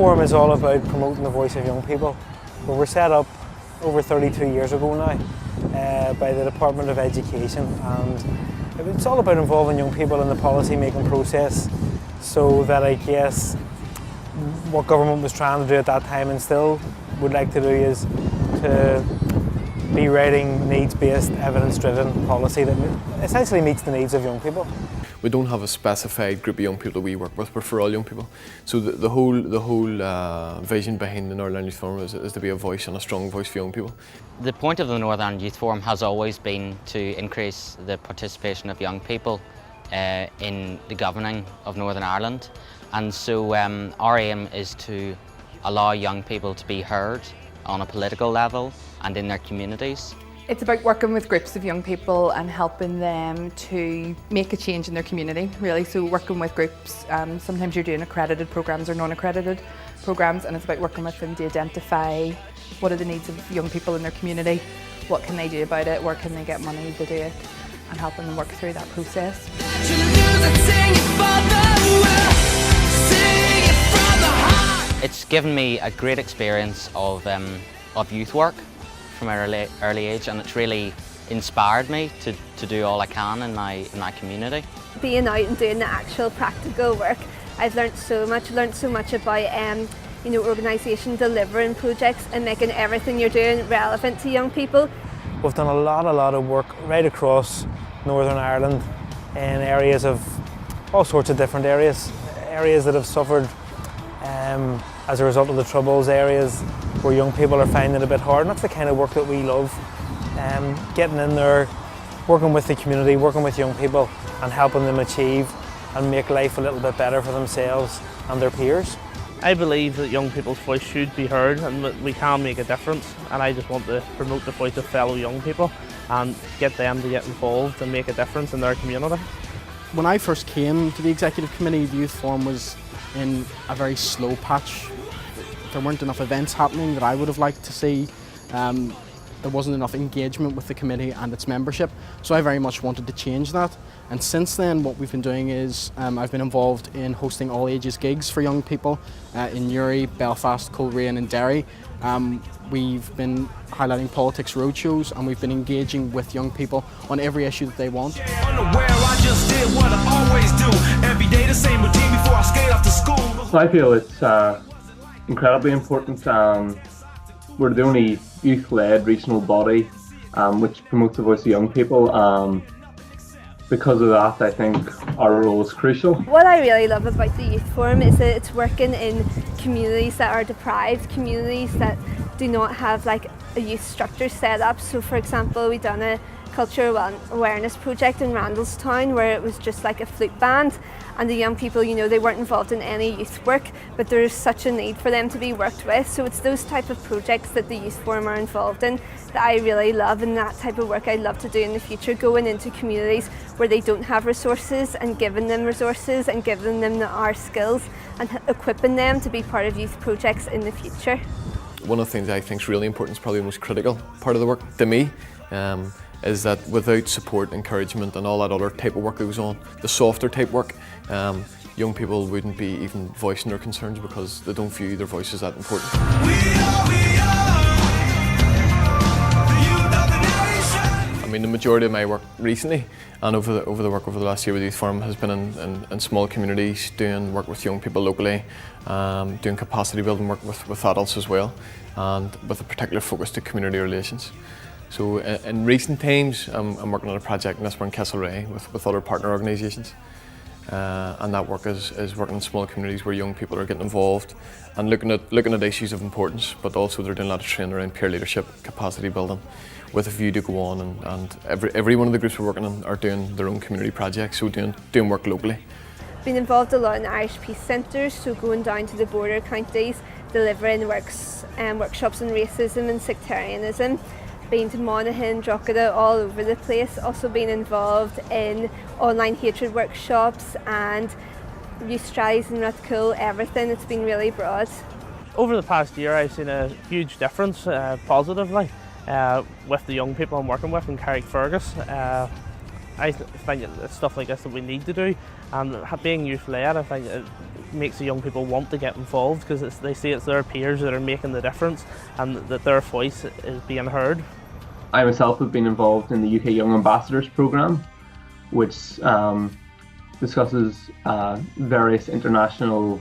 Forum is all about promoting the voice of young people. We were set up over 32 years ago now by the Department of Education, and it's all about involving young people in the policy making process, so that I guess what government was trying to do at that time and still would like to do is to be writing needs-based, evidence-driven policy that essentially meets the needs of young people. We don't have a specified group of young people that we work with, but for all young people. So the whole vision behind the Northern Ireland Youth Forum is to be a voice and a strong voice for young people. The point of the Northern Ireland Youth Forum has always been to increase the participation of young people in the governing of Northern Ireland. And so our aim is to allow young people to be heard on a political level and in their communities. It's about working with groups of young people and helping them to make a change in their community, really. So working with groups, sometimes you're doing accredited programs or non-accredited programs, and it's about working with them to identify what are the needs of young people in their community, what can they do about it, where can they get money to do it, and helping them work through that process. It's given me a great experience of youth work from an early age, and it's really inspired me to do all I can in my community. Being out and doing the actual practical work, I've learnt so much about organisation delivering projects and making everything you're doing relevant to young people. We've done a lot of work right across Northern Ireland in areas of all sorts of different areas that have suffered as a result of the Troubles, areas where young people are finding it a bit hard, and that's the kind of work that we love. Getting in there, working with the community, working with young people and helping them achieve and make life a little bit better for themselves and their peers. I believe that young people's voice should be heard and that we can make a difference, and I just want to promote the voice of fellow young people and get them to get involved and make a difference in their community. When I first came to the Executive Committee, the Youth Forum was in a very slow patch. There weren't enough events happening that I would have liked to see. There wasn't enough engagement with the committee and its membership, so I very much wanted to change that. And since then, what we've been doing is I've been involved in hosting all ages gigs for young people in Newry, Belfast, Coleraine and Derry. We've been highlighting politics roadshows, and we've been engaging with young people on every issue that they want. So I feel it's incredibly important. We're the only youth-led regional body which promotes the voice of young people. Because of that, I think our role is crucial. What I really love about the Youth Forum is that it's working in communities that are deprived, communities that do not have like a youth structure set up. So for example, we've done a cultural awareness project in Randallstown where it was just like a flute band, and the young people, they weren't involved in any youth work, but there's such a need for them to be worked with. So it's those type of projects that the Youth Forum are involved in that I really love, and that type of work I'd love to do in the future, going into communities where they don't have resources and giving them resources and giving them our skills and equipping them to be part of youth projects in the future. One of the things I think is really important, is probably the most critical part of the work to me, is that without support, encouragement and all that other type of work that goes on, the softer type work, young people wouldn't be even voicing their concerns because they don't view their voice as that important. I mean, the majority of my work recently and over the work over the last year with the Youth Forum has been in small communities, doing work with young people locally, doing capacity building work with adults as well, and with a particular focus to community relations. So in recent times, I'm working on a project in Castlereagh with other partner organisations, and that work is working in small communities where young people are getting involved and looking at issues of importance, but also they're doing a lot of training around peer leadership, capacity building, with a view to go on and every one of the groups we're working on are doing their own community projects, so doing work locally. Been involved a lot in the Irish Peace Centres, so going down to the border counties, delivering workshops on racism and sectarianism. Been to Monaghan, Drogheda, all over the place. Also been involved in online hatred workshops and youth strides in Rathcoole, everything. It's been really broad. Over the past year, I've seen a huge difference, positively, with the young people I'm working with in Carrickfergus. I think it's stuff like this that we need to do, and being youth-led, I think makes the young people want to get involved because they see it's their peers that are making the difference and that their voice is being heard. I myself have been involved in the UK Young Ambassadors programme, which discusses various international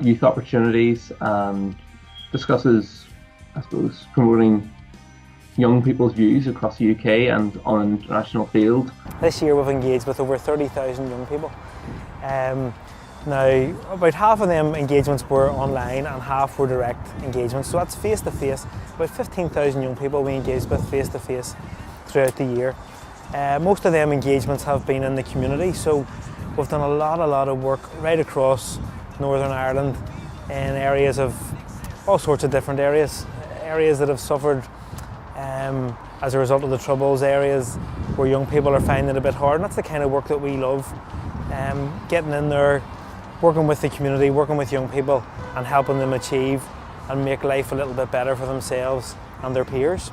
youth opportunities and discusses, I suppose, promoting young people's views across the UK and on an international field. This year we've engaged with over 30,000 young people. Now, about half of them engagements were online and half were direct engagements, so that's face-to-face. About 15,000 young people we engaged with face-to-face throughout the year. Most of them engagements have been in the community, so we've done a lot of work right across Northern Ireland in areas of all sorts of different areas that have suffered as a result of the Troubles, areas where young people are finding it a bit hard, and that's the kind of work that we love. Getting in there, working with the community, working with young people and helping them achieve and make life a little bit better for themselves and their peers.